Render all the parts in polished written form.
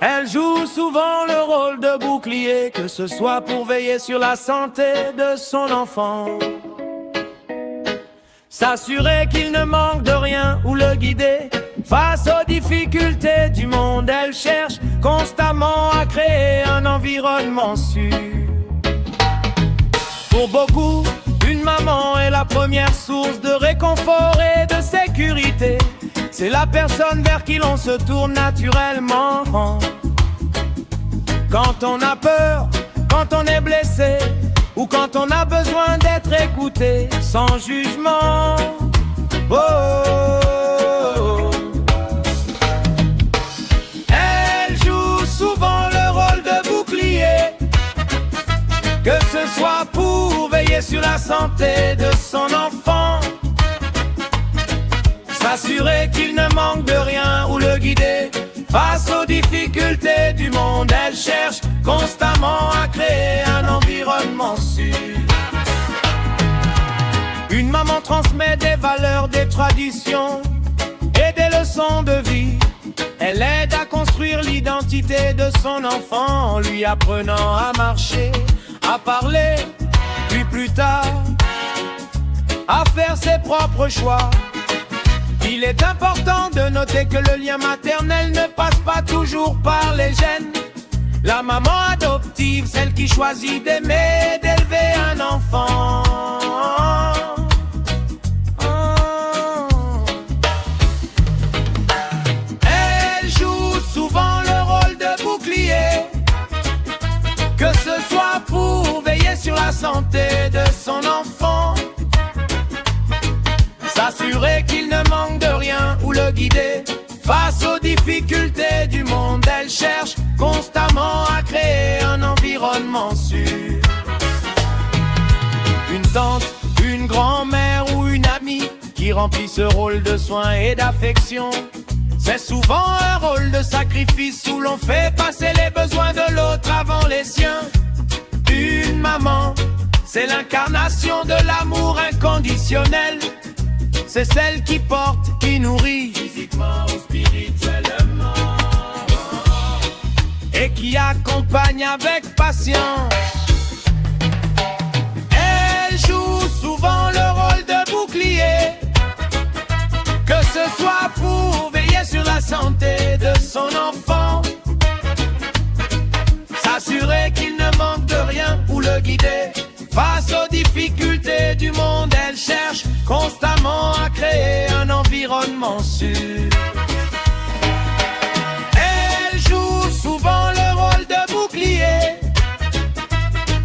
Elle joue souvent le rôle de bouclier, que ce soit pour veiller sur la santé de son enfant, s'assurer qu'il ne manque de rien ou le guider face aux difficultés du monde. Elle cherche constamment à créer un environnement sûr. Pour beaucoup, une maman est la première source de réconfort et de sécurité. C'est la personne vers qui l'on se tourne naturellement. Quand on a peur, quand on est blessé, ou quand on a besoin d'être écouté sans jugement. Oh, oh, oh. Elle joue souvent le rôle de bouclier, que ce soit pour veiller sur la santé de son enfant, s'assurer qu'il ne manque de rien ou le guider face aux difficultés du monde. Elle cherche constamment à créer un environnement sûr. Une maman transmet des valeurs, des traditions et des leçons de vie. Elle aide à construire l'identité de son enfant en lui apprenant à marcher, à parler, puis plus tard à faire ses propres choix. Il est important de noter que le lien maternel ne passe pas toujours par les gènes. La maman adoptive, celle qui choisit d'aimer, d'élever un enfant. Elle joue souvent le rôle de bouclier, que ce soit pour veiller sur la santé de son enfant, s'assurer qu'il ne manque de rien ou le guider face aux difficultés du monde. Elle cherche constamment à créer un environnement sûr. Une tante, une grand-mère ou une amie qui remplit ce rôle de soin et d'affection. C'est souvent un rôle de sacrifice où l'on fait passer les besoins de l'autre avant les siens. Une maman, c'est l'incarnation de l'amour inconditionnel. C'est celle qui porte, qui nourrit physiquement ou spirituellement, et qui accompagne avec patience. Elle joue souvent le rôle de bouclier, que ce soit pour veiller sur la santé de son enfant, s'assurer qu'il ne manque de rien ou le guider face aux difficultés du monde. Elle cherche constamment à créer un environnement sûr. Elle joue souvent le rôle de bouclier,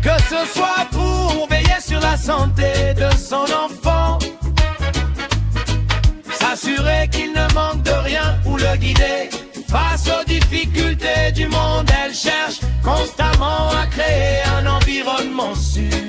que ce soit pour veiller sur la santé de son enfant, s'assurer qu'il ne manque de rien ou le guider face aux difficultés du monde. Elle cherche constamment à créer un environnement sûr.